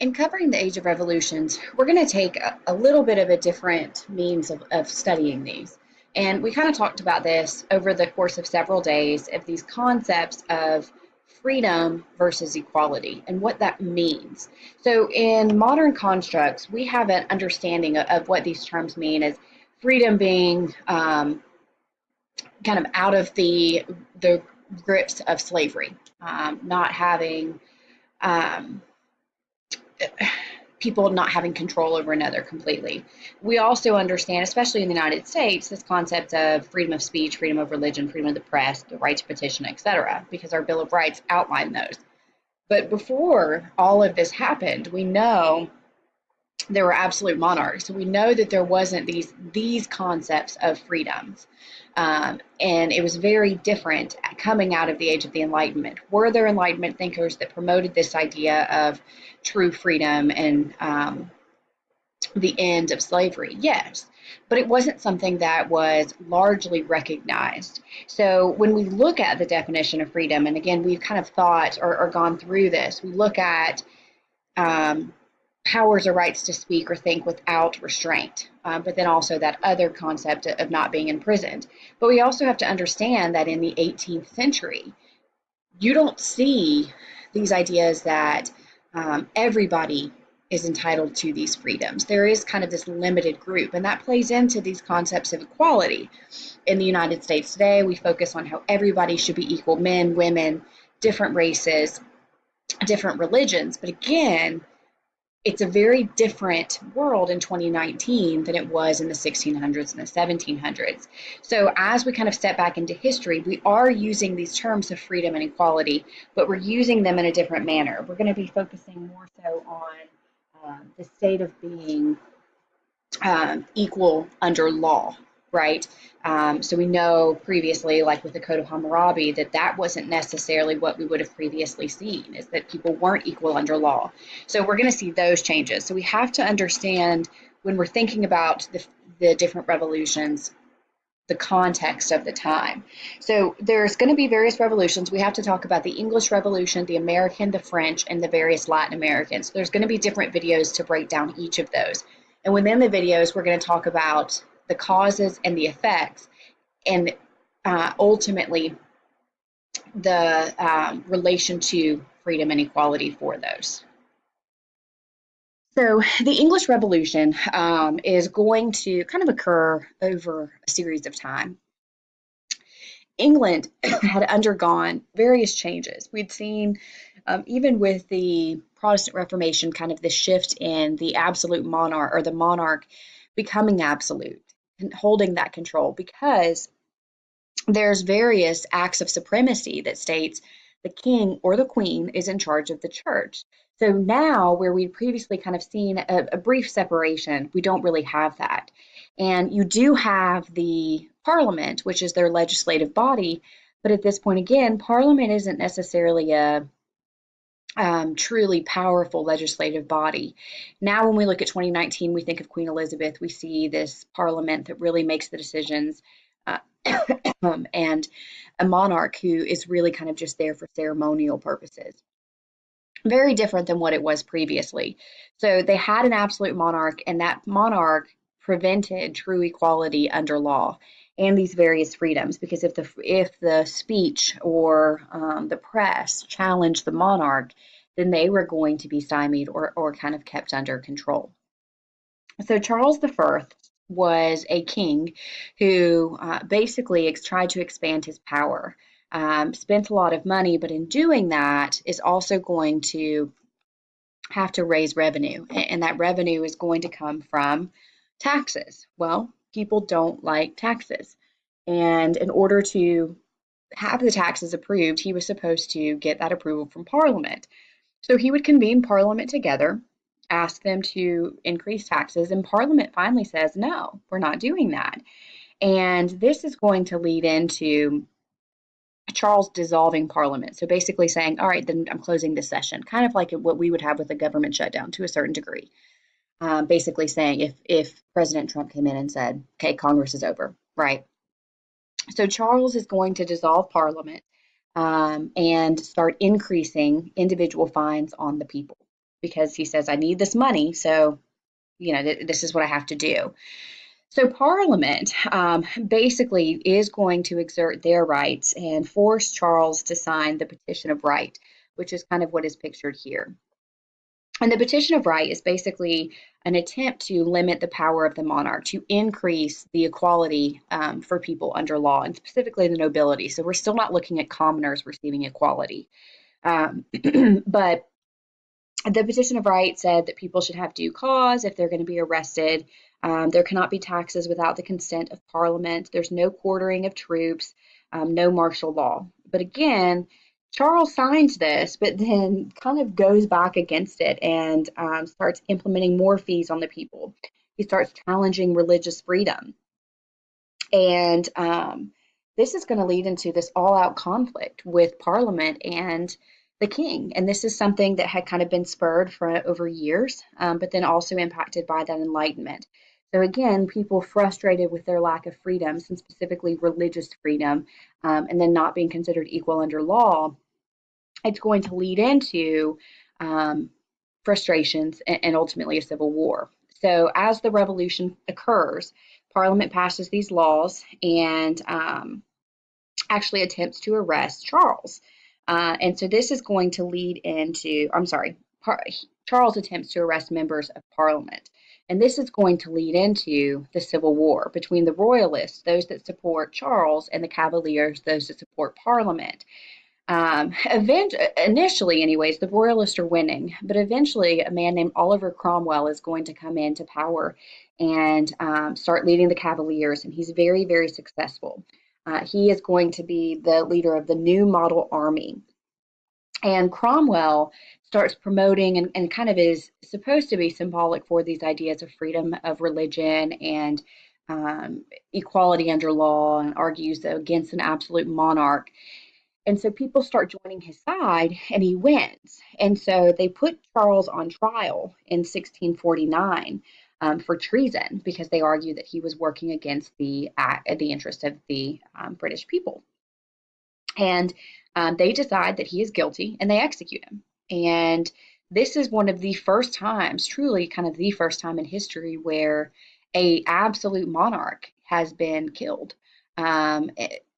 In covering the Age of Revolutions, we're going to take a little bit of a different means of studying these. And we kind of talked about this over the course of several days of these concepts of freedom versus equality and what that means. So, in modern constructs, we have an understanding of what these terms mean as freedom being kind of out of the grips of slavery, not having um, people not having control over another completely. We also understand, especially in the United States, this concept of freedom of speech, freedom of religion, freedom of the press, the right to petition, etc., because our Bill of Rights outline those. But before all of this happened, we know there were absolute monarchs. So we know that there wasn't these concepts of freedoms. And it was very different coming out of the age of the Enlightenment. Were there Enlightenment thinkers that promoted this idea of true freedom and the end of slavery? Yes, but it wasn't something that was largely recognized. So when we look at the definition of freedom, and again, we've kind of thought or gone through this, we look at um, powers or rights to speak or think without restraint, but then also that other concept of not being imprisoned. But we also have to understand that in the 18th century, you don't see these ideas that everybody is entitled to these freedoms. There is kind of this limited group, and that plays into these concepts of equality. In the United States today, we focus on how everybody should be equal: men, women, different races, different religions. But again, it's a very different world in 2019 than it was in the 1600s and the 1700s. So as we kind of step back into history, we are using these terms of freedom and equality, but we're using them in a different manner. We're going to be focusing more so on the state of being equal under law, right? So we know previously, like with the Code of Hammurabi, that that wasn't necessarily what we would have previously seen, is that people weren't equal under law. So we're going to see those changes. So we have to understand when we're thinking about the different revolutions, the context of the time. So there's going to be various revolutions. We have to talk about the English Revolution, the American, the French, and the various Latin Americans. So there's going to be different videos to break down each of those. And within the videos, we're going to talk about the causes and the effects, and ultimately the relation to freedom and equality for those. So the English Revolution is going to kind of occur over a series of time. England had undergone various changes. We'd seen, even with the Protestant Reformation, kind of the shift in the absolute monarch, or the monarch becoming absolute and holding that control, because there's various acts of supremacy that states the king or the queen is in charge of the church. So now, where we'd previously kind of seen a brief separation, we don't really have that. And you do have the parliament, which is their legislative body, but at this point, again, parliament isn't necessarily a truly powerful legislative body. Now, when we look at 2019, we think of Queen Elizabeth, we see this parliament that really makes the decisions, uh, and a monarch who is really kind of just there for ceremonial purposes. Very different than what it was previously. So they had an absolute monarch, and that monarch prevented true equality under law and these various freedoms, because if the speech or the press challenged the monarch, then they were going to be stymied or kind of kept under control. So Charles I was a king who basically tried to expand his power, spent a lot of money, but in doing that is also going to have to raise revenue, and that revenue is going to come from taxes. Well, people don't like taxes, and in order to have the taxes approved, he was supposed to get that approval from Parliament. So he would convene Parliament together, ask them to increase taxes, and Parliament finally says, no, we're not doing that. And this is going to lead into Charles dissolving Parliament. So basically saying, all right, then I'm closing this session, kind of like what we would have with a government shutdown to a certain degree. Basically saying if President Trump came in and said, okay, Congress is over, right? So Charles is going to dissolve Parliament and start increasing individual fines on the people. because he says, I need this money, so this is what I have to do. So Parliament basically is going to exert their rights and force Charles to sign the Petition of Right, which is kind of what is pictured here. And the Petition of Right is basically an attempt to limit the power of the monarch, to increase the equality for people under law, and specifically the nobility. So we're still not looking at commoners receiving equality. But the Petition of Right said that people should have due cause if they're going to be arrested. There cannot be taxes without the consent of Parliament. There's no quartering of troops, no martial law. But again, Charles signs this, but then kind of goes back against it and starts implementing more fees on the people. He starts challenging religious freedom. And this is going to lead into this all out conflict with Parliament and the king. And this is something that had kind of been spurred for over years, but then also impacted by that Enlightenment. So, again, people frustrated with their lack of freedoms, and specifically religious freedom, and then not being considered equal under law, it's going to lead into frustrations and ultimately a civil war. So, as the revolution occurs, Parliament passes these laws and actually attempts to arrest Charles. And so this is going to lead into, I'm sorry, Charles attempts to arrest members of Parliament. And this is going to lead into the Civil War between the Royalists, those that support Charles, and the Cavaliers, those that support Parliament. Initially, anyways, the Royalists are winning, but eventually a man named Oliver Cromwell is going to come into power and start leading the Cavaliers, and he's very, very successful. He is going to be the leader of the new model army. And Cromwell starts promoting and kind of is supposed to be symbolic for these ideas of freedom of religion and equality under law, and argues against an absolute monarch. And so people start joining his side and he wins. And so they put Charles on trial in 1649 for treason because they argue that he was working against the interests of the British people. And they decide that he is guilty and they execute him. And this is one of the first times, truly kind of the first time in history, where a absolute monarch has been killed,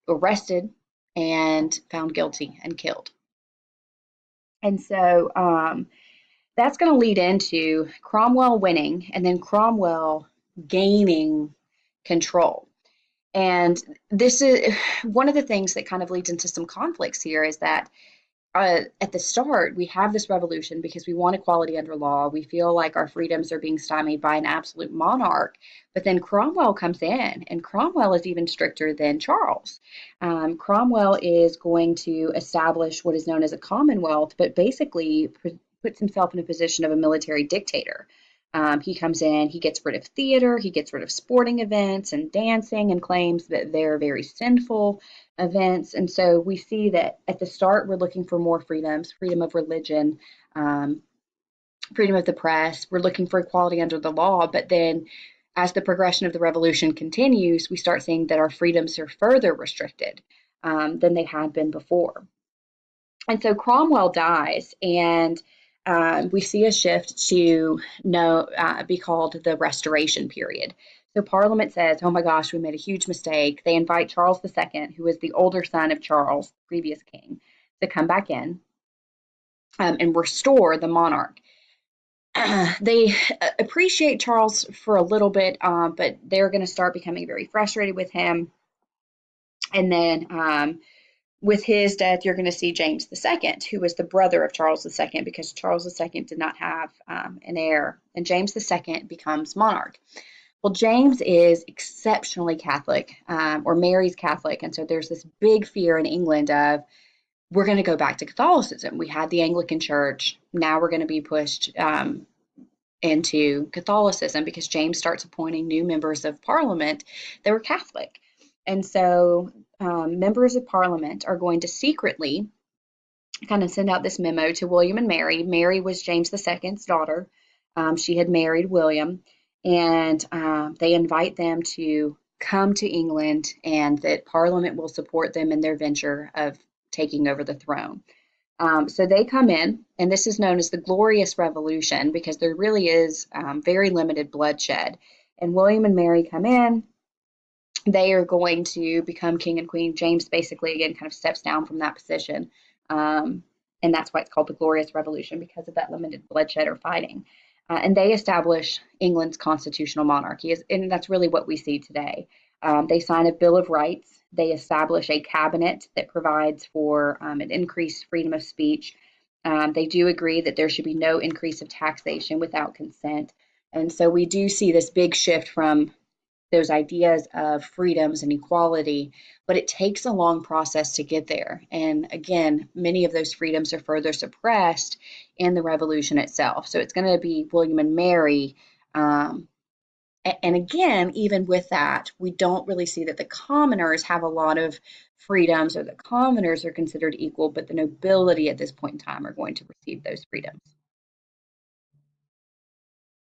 arrested, and found guilty and killed. And so that's going to lead into Cromwell winning and then Cromwell gaining control. And this is one of the things that kind of leads into some conflicts here is that at the start, we have this revolution because we want equality under law. We feel like our freedoms are being stymied by an absolute monarch. But then Cromwell comes in, and Cromwell is even stricter than Charles. Cromwell is going to establish what is known as a commonwealth, but basically puts himself in a position of a military dictator. He comes in, he gets rid of theater, he gets rid of sporting events and dancing, and claims that they're very sinful events. And so we see that at the start, we're looking for more freedoms, freedom of religion, freedom of the press. We're looking for equality under the law. But then as the progression of the revolution continues, we start seeing that our freedoms are further restricted than they had been before. And so Cromwell dies, and we see a shift to be called the Restoration period. So Parliament says, oh my gosh, we made a huge mistake. They invite Charles II, who is the older son of Charles, the previous king, to come back in and restore the monarch. They appreciate Charles for a little bit, but they're going to start becoming very frustrated with him. And then with his death, you're going to see James II, who was the brother of Charles II, because Charles II did not have an heir, and James II becomes monarch. Well, James is exceptionally Catholic, or Mary's Catholic, and so there's this big fear in England of, we're going to go back to Catholicism. We had the Anglican Church, now we're going to be pushed into Catholicism, because James starts appointing new members of Parliament that were Catholic. And so members of Parliament are going to secretly kind of send out this memo to William and Mary. Mary was James II's daughter. She had married William, and they invite them to come to England and that Parliament will support them in their venture of taking over the throne. So they come in, and this is known as the Glorious Revolution because there really is very limited bloodshed. And William and Mary come in. They are going to become king and queen. James basically, again, kind of steps down from that position. Um, and that's why it's called the Glorious Revolution because of that limited bloodshed or fighting. And they establish England's constitutional monarchy, and that's really what we see today. They sign a Bill of Rights. They establish a cabinet that provides for an increased freedom of speech. They do agree that there should be no increase of taxation without consent. And so we do see this big shift from those ideas of freedoms and equality, but it takes a long process to get there. And again, many of those freedoms are further suppressed in the revolution itself. So it's going to be William and Mary. Um, and again, even with that, we don't really see that the commoners have a lot of freedoms or the commoners are considered equal, but the nobility at this point in time are going to receive those freedoms.